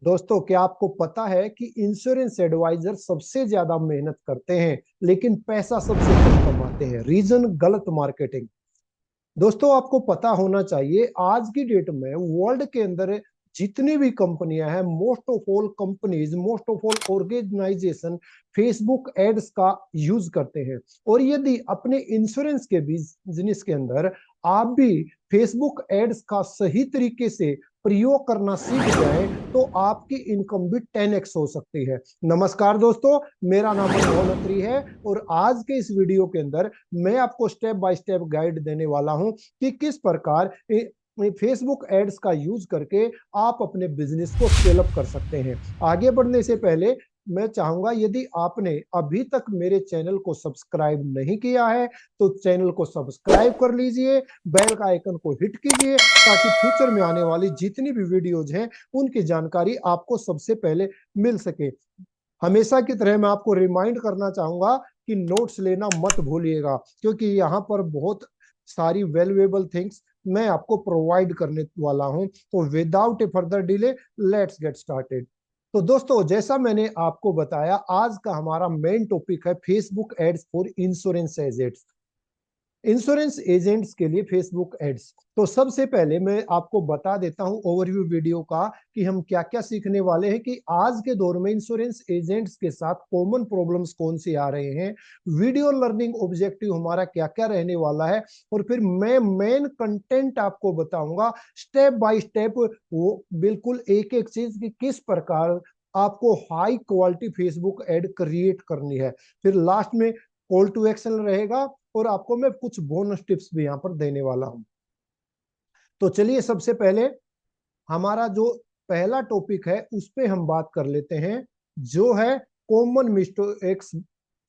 दोस्तों, क्या आपको पता है कि इंश्योरेंस एडवाइजर सबसे ज्यादा मेहनत करते हैं लेकिन पैसा सबसे कम कमाते हैं? रीजन गलत मार्केटिंग। दोस्तों, आपको पता होना चाहिए आज की डेट में वर्ल्ड के अंदर जितनी भी कंपनियां हैं, most of all companies, most of all organization Facebook ads का यूज करते हैं। और यदि अपने इंश्योरेंस के बिजनेस के अंदर आप भी फेसबुक एड्स का सही तरीके से प्रयोग करना सीख जाएं तो आपकी इनकम भी 10x हो सकती है। नमस्कार दोस्तों, मेरा नाम मनमोहन अत्री है और आज के इस वीडियो के अंदर मैं आपको स्टेप बाय स्टेप गाइड देने वाला हूं कि किस प्रकार फेसबुक एड्स का यूज करके आप अपने बिजनेस को स्केल अप कर सकते हैं। आगे बढ़ने से पहले मैं चाहूंगा, यदि आपने अभी तक मेरे चैनल को सब्सक्राइब नहीं किया है तो चैनल को सब्सक्राइब कर लीजिए, बेल का आइकन को हिट कीजिए ताकि फ्यूचर में आने वाली जितनी भी वीडियोज हैं उनकी जानकारी आपको सबसे पहले मिल सके। हमेशा की तरह मैं आपको रिमाइंड करना चाहूंगा कि नोट्स लेना मत भूलिएगा, क्योंकि यहाँ पर बहुत सारी वैल्यूएबल थिंग्स मैं आपको प्रोवाइड करने वाला हूं। तो without a further delay, let's get started. तो दोस्तों, जैसा मैंने आपको बताया, आज का हमारा मेन टॉपिक है Facebook ads for insurance agents. Insurance agents के लिए फेसबुक एड्स। तो सबसे पहले मैं आपको बता देता हूं ओवरव्यू वीडियो का कि हम क्या क्या सीखने वाले हैं, कि आज के दौर में इंश्योरेंस एजेंट्स के साथ कॉमन प्रॉब्लम्स कौन सी आ रहे हैं, वीडियो लर्निंग ऑब्जेक्टिव हमारा क्या क्या रहने वाला है, और फिर मैं मेन कंटेंट आपको बताऊंगा स्टेप बाय स्टेप, वो बिल्कुल एक एक चीज की किस प्रकार आपको high quality Facebook ad create करनी है। फिर लास्ट में कॉल टू एक्शन रहेगा और आपको मैं कुछ बोनस टिप्स भी यहां पर देने वाला हूं। तो चलिए, सबसे पहले हमारा जो पहला टॉपिक है उस पे हम बात कर लेते हैं, जो है कॉमन मिस्टेक्स,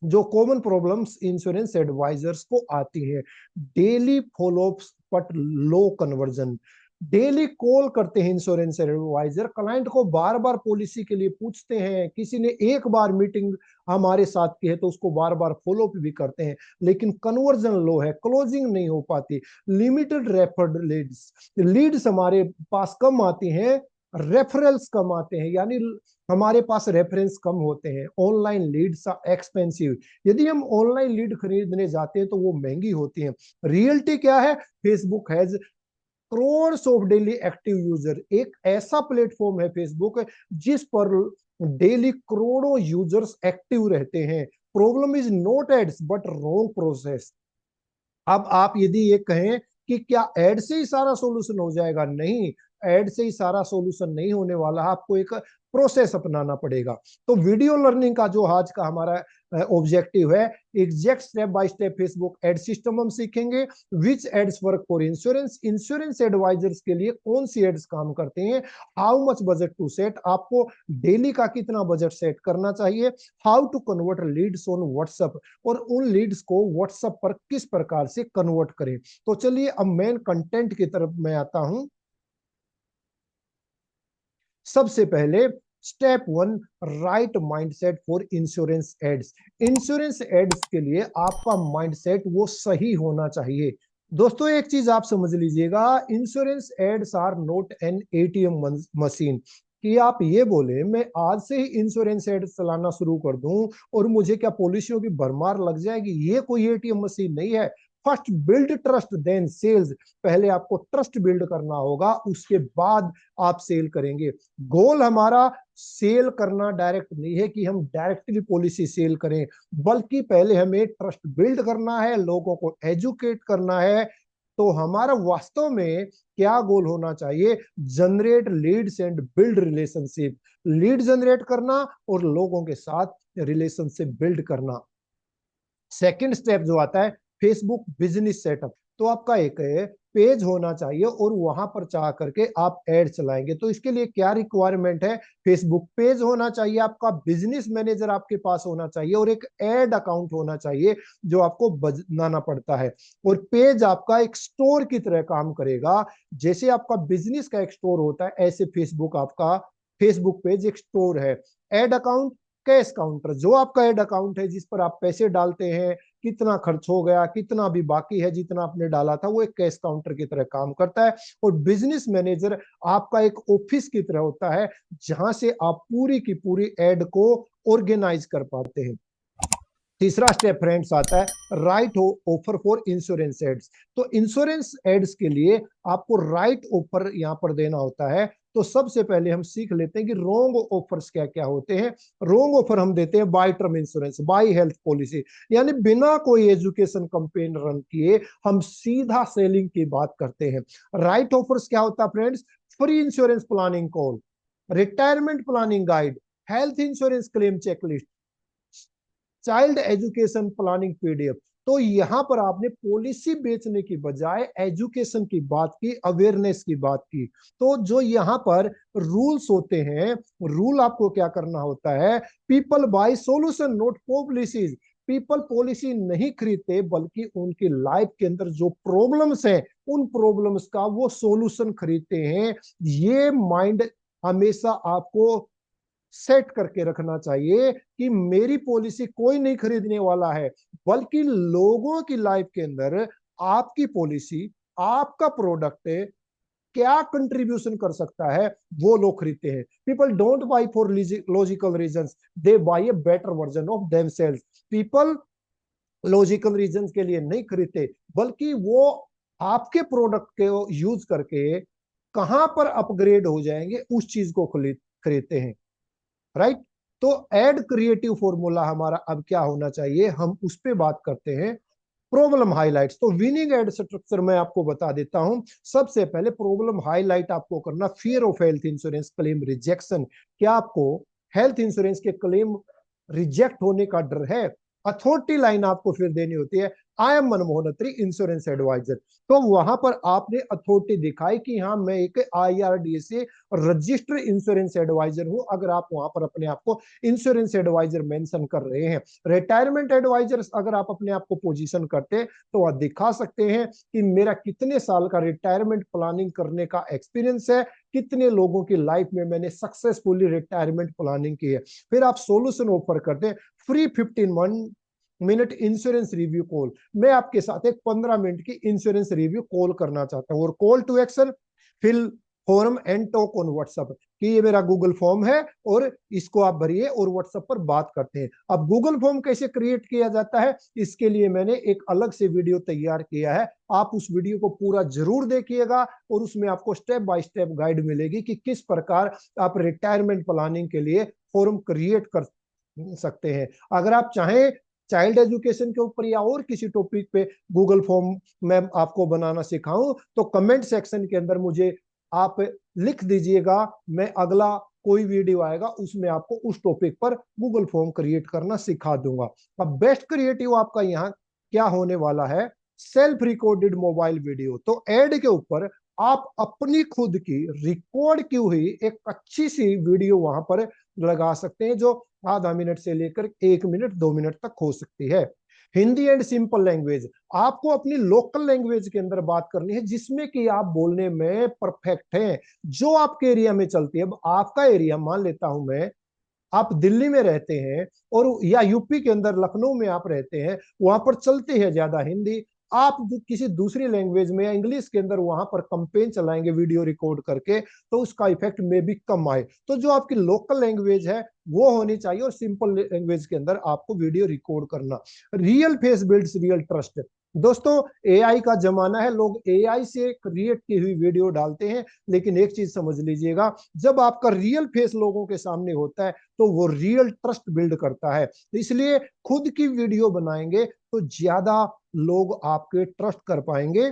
जो कॉमन प्रॉब्लम्स इंश्योरेंस एडवाइजर्स को आती है। Daily follow-ups but low conversion. Daily call करते हैं इंश्योरेंस एडवाइजर, क्लाइंट को बार बार पॉलिसी के लिए पूछते हैं, किसी ने एक बार मीटिंग हमारे साथ की है तो उसको बार बार फॉलोअप भी करते हैं, लेकिन कन्वर्जन लो है, क्लोजिंग नहीं हो पाती। लिमिटेड रेफर्ड लीड्स, लीड्स हमारे पास कम आती हैं, रेफरल्स कम आते हैं, यानी हमारे पास रेफरेंस कम होते हैं। ऑनलाइन लीड्स आर एक्सपेंसिव, यदि हम ऑनलाइन लीड खरीदने जाते हैं तो वो महंगी होती हैं। रियलिटी क्या है? Facebook has crore of daily active user. एक ऐसा प्लेटफॉर्म है फेसबुक जिस पर डेली करोड़ों यूजर्स एक्टिव रहते हैं। Problem is not ads but wrong process. अब आप यदि ये कहें कि क्या एड से ही सारा सॉल्यूशन हो जाएगा, नहीं, एड से ही सारा सॉल्यूशन नहीं होने वाला, आपको एक प्रोसेस अपनाना पड़ेगा। तो वीडियो लर्निंग का जो आज का हमारा ऑब्जेक्टिव है, exact step by step Facebook ad system हम सीखेंगे। Which ads work for insurance, insurance advisors के लिए कौन सी एड्स काम करते हैं, how much budget to set, आपको डेली का कितना बजट सेट करना चाहिए, how to convert leads on WhatsApp, और उन लीड्स को व्हाट्सएप पर किस प्रकार से कन्वर्ट करें। तो चलिए, अब मेन कंटेंट की तरफ मैं आता हूं। सबसे पहले step one, right mindset for insurance ads. Insurance ads के लिए आपका माइंडसेट वो सही होना चाहिए। दोस्तों, एक चीज आप समझ लीजिएगा, insurance ads are not an ATM machine. कि आप ये बोले मैं आज से ही इंश्योरेंस एड चलाना शुरू कर दूं और मुझे क्या पॉलिसियों की भरमार लग जाएगी, ये कोई एटीएम मशीन नहीं है। First build trust then sales. पहले आपको ट्रस्ट बिल्ड करना होगा, उसके बाद आप सेल करेंगे। गोल हमारा सेल करना डायरेक्ट नहीं है कि हम डायरेक्टली पॉलिसी सेल करें, बल्कि पहले हमें ट्रस्ट बिल्ड करना है, लोगों को एजुकेट करना है। तो हमारा वास्तव में क्या गोल होना चाहिए? Generate Leeds and build relationship. Lead generate करना और लोगों के साथ रिलेशनशिप बिल्ड करना। सेकंड स्टेप जो आता है, फेसबुक बिजनेस सेटअप। तो आपका एक पेज होना चाहिए और वहां पर चाह करके आप एड चलाएंगे। तो इसके लिए क्या रिक्वायरमेंट है? फेसबुक पेज होना चाहिए, आपका बिजनेस मैनेजर आपके पास होना चाहिए और एक एड अकाउंट होना चाहिए जो आपको बनाना पड़ता है। और पेज आपका एक स्टोर की तरह काम करेगा। जैसे आपका बिजनेस का एक स्टोर होता है, ऐसे फेसबुक आपका फेसबुक पेज एक स्टोर है। एड अकाउंट, कैश काउंटर, जो आपका एड अकाउंट है जिस पर आप पैसे डालते हैं, कितना खर्च हो गया, कितना भी बाकी है, जितना आपने डाला था, वो एक कैश काउंटर की तरह काम करता है। और बिजनेस मैनेजर आपका एक ऑफिस की तरह होता है, जहां से आप पूरी की पूरी एड को ऑर्गेनाइज कर पाते हैं। तीसरा स्टेप फ्रेंड्स आता है right offer for insurance ads. तो इंश्योरेंस एड्स के लिए आपको राइट ऑफर यहां पर देना होता है। तो सबसे पहले हम सीख लेते हैं कि रोंग ऑफर्स क्या क्या होते हैं। रोंग ऑफर हम देते हैं by term insurance, by health policy, यानी बिना कोई एजुकेशन कंपेन रन किए हम सीधा सेलिंग की बात करते हैं। राइट ऑफर्स क्या होता है friends? Free insurance planning call, retirement planning guide, health insurance claim checklist, child education planning PDF. तो यहां पर आपने पॉलिसी बेचने की बजाय एजुकेशन की बात की, अवेयरनेस की बात की। तो जो यहाँ पर रूल्स होते हैं, रूल आपको क्या करना होता है? People buy solution not policies. People policy नहीं खरीदते, बल्कि उनकी लाइफ के अंदर जो प्रॉब्लम्स हैं उन प्रॉब्लम्स का वो सॉल्यूशन खरीदते हैं। ये माइंड हमेशा आपको सेट करके रखना चाहिए कि मेरी पॉलिसी कोई नहीं खरीदने वाला है, बल्कि लोगों की लाइफ के अंदर आपकी पॉलिसी, आपका प्रोडक्ट क्या कंट्रीब्यूशन कर सकता है, वो लोग खरीदते हैं। People don't buy for logical reasons, they buy a better version of themselves. People logical reasons के लिए नहीं खरीदते, बल्कि वो आपके प्रोडक्ट को यूज करके कहां पर अपग्रेड हो जाएंगे उस चीज को खरीदते हैं। राइट? तो एड क्रिएटिव फॉर्मूला हमारा अब क्या होना चाहिए, हम उस पर बात करते हैं। Problem highlights. तो विनिंग एड स्ट्रक्चर मैं आपको बता देता हूं। सबसे पहले प्रॉब्लम हाईलाइट आपको करना, fear of health insurance claim rejection. क्या आपको हेल्थ इंश्योरेंस के क्लेम रिजेक्ट होने का डर है? अथॉरिटी लाइन आपको फिर देनी होती है, I am Manmohan Atri, insurance advisor. तो वहां पर आपने अथॉरिटी दिखाई कि हाँ मैं एक IRDA से रजिस्टर्ड इंश्योरेंस एडवाइजर हूं, अगर आप वहां पर अपने आप को इंश्योरेंस एडवाइजर मेंशन कर रहे हैं। रिटायरमेंट एडवाइजर अगर आप अपने आप को पोजीशन करते तो आप दिखा सकते हैं कि मेरा कितने साल का रिटायरमेंट प्लानिंग करने का एक्सपीरियंस है, कितने लोगों की लाइफ में मैंने सक्सेसफुली रिटायरमेंट प्लानिंग की है। फिर आप सोल्यूशन ऑफर करते हैं, free 15 minute insurance review call. मैं आपके साथ एक 15 मिनट की इंश्योरेंस रिव्यू कॉल करना चाहता हूँ। और call to action, fill form and talk on WhatsApp, कि ये मेरा गूगल फॉर्म है और इसको आप भरिए और व्हाट्सएप पर बात करते हैं। अब गूगल फॉर्म कैसे क्रिएट किया जाता है, इसके लिए मैंने एक अलग से वीडियो तैयार किया है, आप उस वीडियो को पूरा जरूर देखिएगा और उसमें आपको स्टेप बाय स्टेप गाइड मिलेगी कि किस प्रकार आप रिटायरमेंट प्लानिंग के लिए फॉर्म क्रिएट कर सकते हैं। अगर आप चाहें चाइल्ड एजुकेशन के ऊपर या और किसी टॉपिक पे गूगल फॉर्म मैं आपको बनाना सिखाऊं, तो कमेंट सेक्शन के अंदर मुझे आप लिख दीजिएगा, मैं अगला कोई वीडियो आएगा उसमें आपको उस टॉपिक पर गूगल फॉर्म क्रिएट करना सिखा दूंगा। अब बेस्ट क्रिएटिव आपका यहाँ क्या होने वाला है, सेल्फ रिकॉर्डेड मोबाइल वीडियो। तो एड के ऊपर आप अपनी खुद की रिकॉर्ड की हुई एक अच्छी सी वीडियो वहां पर लगा सकते हैं, जो आधा मिनट से लेकर 1 मिनट 2 मिनट तक हो सकती है। हिंदी एंड सिंपल लैंग्वेज, आपको अपनी लोकल लैंग्वेज के अंदर बात करनी है, जिसमें कि आप बोलने में परफेक्ट हैं, जो आपके एरिया में चलती है। अब आपका एरिया मान लेता हूं मैं, आप दिल्ली में रहते हैं और या यूपी के अंदर लखनऊ में आप रहते हैं, वहां पर चलती है ज्यादा हिंदी। आप किसी दूसरी लैंग्वेज में या इंग्लिश के अंदर वहां पर कंपेन चलाएंगे वीडियो रिकॉर्ड करके, तो उसका इफेक्ट में भी कम आए। तो जो आपकी लोकल लैंग्वेज है वो होनी चाहिए, और सिंपल लैंग्वेज के अंदर आपको वीडियो रिकॉर्ड करना। Real face builds real trust. दोस्तों एआई का जमाना है, लोग एआई से क्रिएट की हुई वीडियो डालते हैं, लेकिन एक चीज समझ लीजिएगा, जब आपका रियल फेस लोगों के सामने होता है तो वो रियल ट्रस्ट बिल्ड करता है। इसलिए खुद की वीडियो बनाएंगे तो ज्यादा लोग आपके ट्रस्ट कर पाएंगे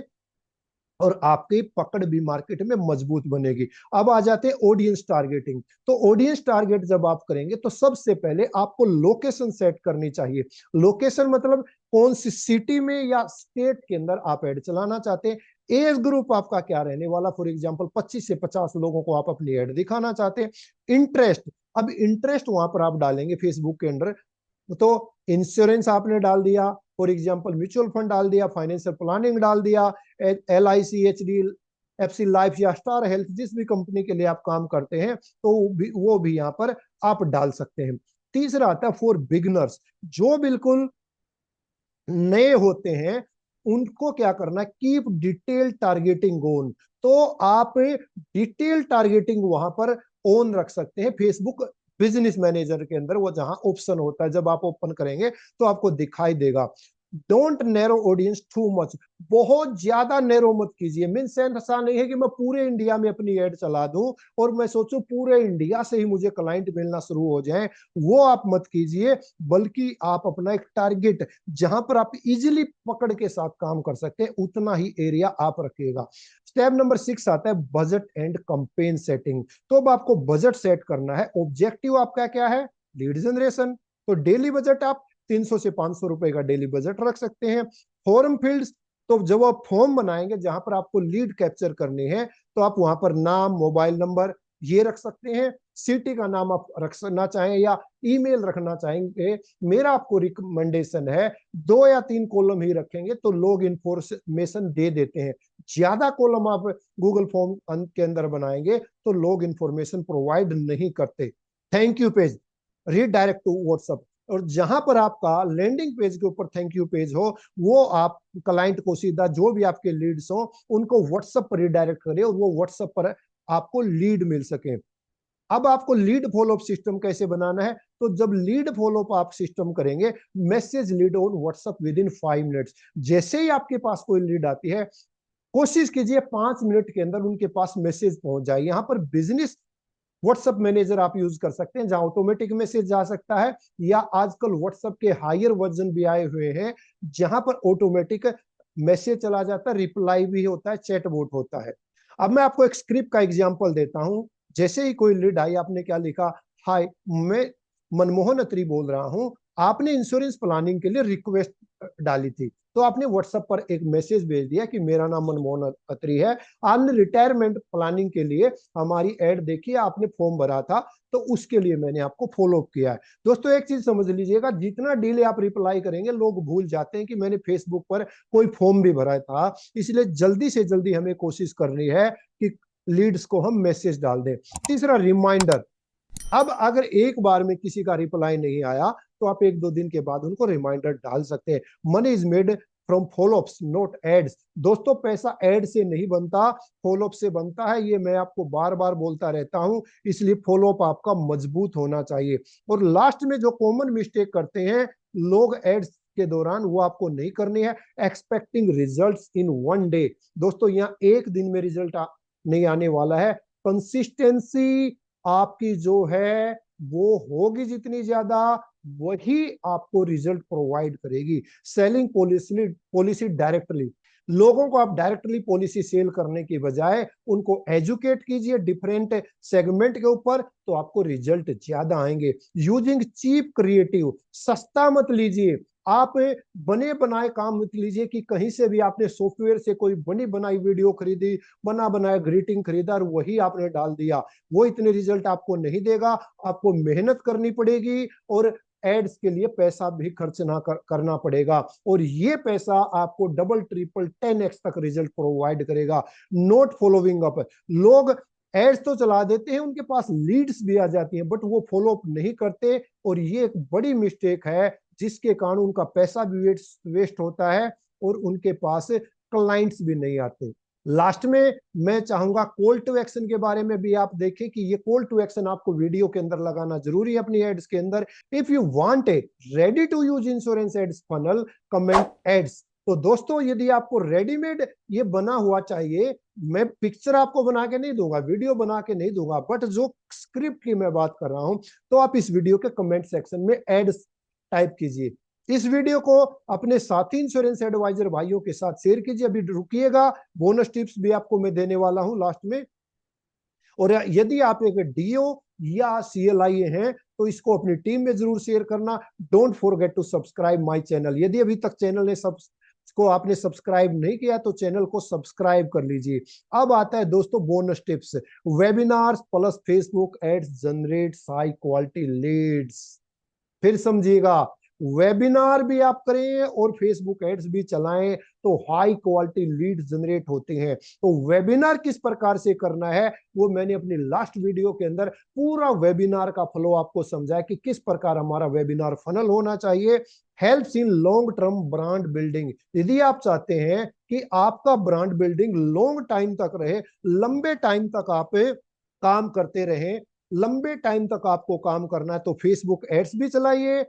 और आपकी पकड़ भी मार्केट में मजबूत बनेगी। अब आ जाते हैं ऑडियंस टारगेटिंग। तो ऑडियंस टारगेट जब आप करेंगे तो सबसे पहले आपको लोकेशन सेट करनी चाहिए। लोकेशन मतलब कौन सी सिटी में या स्टेट के अंदर आप एड चलाना चाहते हैं। एज ग्रुप आपका क्या रहने वाला, फॉर एग्जांपल 25 से 50 लोगों को आप अपनी एड दिखाना चाहते हैं। इंटरेस्ट, अब इंटरेस्ट वहां पर आप डालेंगे फेसबुक के अंदर, तो इंश्योरेंस आपने डाल दिया, फॉर एग्जांपल म्यूचुअल फंड डाल दिया, फाइनेंशियल प्लानिंग डाल दिया, LIC, HDFC लाइफ या स्टार हेल्थ, जिस भी कंपनी के लिए आप काम करते हैं तो वो भी यहाँ पर आप डाल सकते हैं। तीसरा आता है फॉर बिगनर्स, जो बिल्कुल नए होते हैं उनको क्या करना है, कीप डिटेल टारगेटिंग ऑन। तो आप डिटेल टारगेटिंग वहां पर ऑन रख सकते हैं फेसबुक बिजनेस मैनेजर के अंदर, वो जहां ऑप्शन होता है, जब आप ओपन करेंगे तो आपको दिखाई देगा। Don't narrow audience too much, बहुत ज्यादा नैरो मत कीजिए। मीन्स ऐसा नहीं है कि मैं पूरे इंडिया में अपनी एड चला दूं और मैं सोचूं पूरे इंडिया से ही मुझे क्लाइंट मिलना शुरू हो जाए, वो आप मत कीजिए। बल्कि आप अपना एक टारगेट जहां पर आप इजिली पकड़ के साथ काम कर सकते हैं उतना ही एरिया आप रखिएगा। स्टेप नंबर 6 आता है बजट एंड कंपेन सेटिंग। तो अब आपको बजट सेट करना है। ऑब्जेक्टिव आपका क्या है, लीड जनरेशन। तो डेली बजट आप 300 से 500 रुपए का डेली बजट रख सकते हैं। फॉर्म फील्ड्स, तो जब आप फॉर्म बनाएंगे जहां पर आपको लीड कैप्चर करनी है तो आप वहां पर नाम, मोबाइल नंबर ये रख सकते हैं। सिटी का नाम आप रखना चाहें या ईमेल रखना चाहेंगे, मेरा आपको रिकमेंडेशन है 2 या 3 कॉलम ही रखेंगे तो लोग इंफॉर्मेशन दे देते हैं। ज्यादा कॉलम आप गूगल फॉर्म के अंदर बनाएंगे तो लोग इंफॉर्मेशन प्रोवाइड नहीं करते। Thank you page, redirect to WhatsApp. और जहां पर आपका लैंडिंग पेज के ऊपर थैंक यू पेज हो, वो आप क्लाइंट को सीधा जो भी आपके लीड्स हो उनको व्हाट्सएप पर रिडायरेक्ट करें और वो व्हाट्सएप पर आपको लीड मिल सके। अब आपको लीड फॉलोअप सिस्टम कैसे बनाना है, तो जब लीड फॉलोअप आप सिस्टम करेंगे, message lead on WhatsApp with in 5 minutes. जैसे ही आपके पास कोई लीड आती है, कोशिश कीजिए 5 मिनट के अंदर उनके पास मैसेज पहुंच जाए। यहां पर बिजनेस व्हाट्सएप मैनेजर आप यूज कर सकते हैं जहां ऑटोमेटिक मैसेज जा सकता है, या आजकल व्हाट्सएप के हायर वर्जन भी आए हुए हैं जहां पर ऑटोमेटिक मैसेज चला जाता है, रिप्लाई भी होता है, चैटबॉट होता है। अब मैं आपको एक स्क्रिप्ट का एग्जांपल देता हूं। जैसे ही कोई लीड आई, आपने क्या लिखा, हाय मैं मनमोहन अत्री बोल रहा हूं, आपने इंश्योरेंस प्लानिंग के लिए रिक्वेस्ट डाली थी, तो आपने व्हाट्सएप पर एक मैसेज भेज दिया कि मेरा नाम मनमोहन अत्री है, आपने रिटायरमेंट प्लानिंग के लिए हमारी एड देखी, आपने फॉर्म भरा था तो उसके लिए मैंने आपको फॉलो अप किया है। दोस्तों एक चीज समझ लीजिएगा, जितना डिले आप रिप्लाई करेंगे लोग भूल जाते हैं कि मैंने फेसबुक पर कोई फॉर्म भी भरा था। इसलिए जल्दी से जल्दी हमें कोशिश करनी है कि लीड्स को हम मैसेज डाल दें। तीसरा, रिमाइंडर। अब अगर एक बार में किसी का रिप्लाई नहीं आया तो आप 1-2 दिन के बाद उनको रिमाइंडर डाल सकते हैं। Money is made from followups not ads. दोस्तों पैसा एड से नहीं बनता, फॉलोअप से बनता है। ये मैं आपको बार बार बोलता रहता हूं, इसलिए फॉलोअप आपका मजबूत होना चाहिए। और लास्ट में जो कॉमन मिस्टेक करते हैं लोग एड्स के दौरान, वो आपको नहीं करनी है। Expecting results in 1 day. दोस्तों यहाँ एक दिन में रिजल्ट नहीं आने वाला है। कंसिस्टेंसी आपकी जो है वो होगी जितनी ज्यादा, वही आपको रिजल्ट प्रोवाइड करेगी। सेलिंग पॉलिसी पॉलिसी डायरेक्टली, लोगों को आप डायरेक्टली पॉलिसी सेल करने की बजाय उनको एजुकेट कीजिए डिफरेंट सेगमेंट के ऊपर, तो आपको रिजल्ट ज्यादा आएंगे। यूजिंग चीप क्रिएटिव, सस्ता मत लीजिए। आप बने बनाए काम मत लीजिए कि कहीं से भी आपने सॉफ्टवेयर से कोई बनी बनाई वीडियो खरीदी, बना बनाया ग्रीटिंग खरीदा और वही आपने डाल दिया, वो इतने रिजल्ट आपको नहीं देगा। आपको मेहनत करनी पड़ेगी और एड्स के लिए पैसा भी खर्च ना करना पड़ेगा, और ये पैसा आपको डबल ट्रिपल 10x तक रिजल्ट प्रोवाइड करेगा। नोट फॉलोइंग अप, लोग एड्स तो चला देते हैं, उनके पास लीड्स भी आ जाती हैं, बट वो फॉलो अप नहीं करते, और ये एक बड़ी मिस्टेक है जिसके कारण उनका पैसा भी वेस्ट होता है और उनके पास क्लाइंट्स भी नहीं आते। लास्ट में मैं चाहूंगा कॉल टू एक्शन के बारे में भी आप देखें कि ये कॉल टू एक्शन आपको वीडियो के अंदर लगाना जरूरी है अपनी एड्स के अंदर। If you want a ready to use insurance ads funnel, comment ads. तो दोस्तों यदि आपको रेडीमेड ये बना हुआ चाहिए, मैं पिक्चर आपको बना के नहीं दूंगा, वीडियो बना के नहीं दूंगा, बट जो स्क्रिप्ट की मैं बात कर रहा हूं, तो आप इस वीडियो के कमेंट सेक्शन में एड्स टाइप कीजिए। इस वीडियो को अपने साथी इंश्योरेंस एडवाइजर भाइयों के साथ शेयर कीजिए। अभी रुकिएगा, बोनस टिप्स भी आपको मैं देने वाला हूं लास्ट में। और यदि आप एक डीओ या सीएलआई हैं तो इसको अपनी टीम में जरूर शेयर करना। Don't forget to subscribe my channel. यदि अभी तक चैनल ने को आपने सब्सक्राइब नहीं किया तो चैनल को सब्सक्राइब कर लीजिए। अब आता है दोस्तों bonus tips. Webinars plus Facebook ads generate high quality leads. फिर समझिएगा, वेबिनार भी आप करें और फेसबुक एड्स भी चलाएं तो हाई क्वालिटी लीड जनरेट होते हैं। तो वेबिनार किस प्रकार से करना है वो मैंने अपनी लास्ट वीडियो के अंदर पूरा वेबिनार का फ्लो आपको समझाया कि किस प्रकार हमारा वेबिनार फनल होना चाहिए। Helps in long term brand building. यदि आप चाहते हैं कि आपका ब्रांड बिल्डिंग लॉन्ग टाइम तक रहे, लंबे टाइम तक आप काम करते रहें, लंबे टाइम तक आपको काम करना है तो फेसबुक एड्स भी चलाइए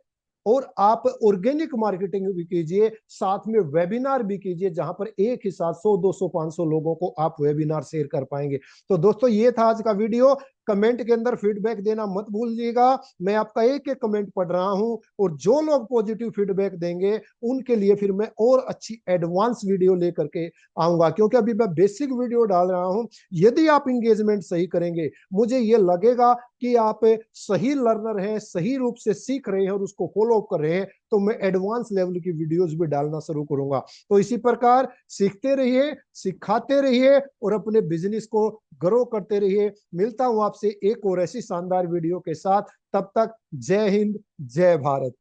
और आप ऑर्गेनिक मार्केटिंग भी कीजिए, साथ में वेबिनार भी कीजिए जहां पर एक ही साथ 100 200 500 लोगों को आप वेबिनार शेयर कर पाएंगे। तो दोस्तों ये था आज का वीडियो। कमेंट के अंदर फीडबैक देना मत भूलिएगा, मैं आपका एक एक कमेंट पढ़ रहा हूं और जो लोग पॉजिटिव फीडबैक देंगे उनके लिए फिर मैं और अच्छी एडवांस वीडियो लेकर के आऊंगा, क्योंकि अभी मैं बेसिक वीडियो डाल रहा हूं। यदि आप इंगेजमेंट सही करेंगे, मुझे ये लगेगा कि आप सही लर्नर हैं, सही रूप से सीख रहे हैं और उसको फॉलो अप कर रहे हैं, तो मैं एडवांस लेवल की वीडियोस भी डालना शुरू करूंगा। तो इसी प्रकार सीखते रहिए, सिखाते रहिए और अपने बिजनेस को ग्रो करते रहिए। मिलता हूं आपसे एक और ऐसी शानदार वीडियो के साथ, तब तक जय हिंद, जय भारत।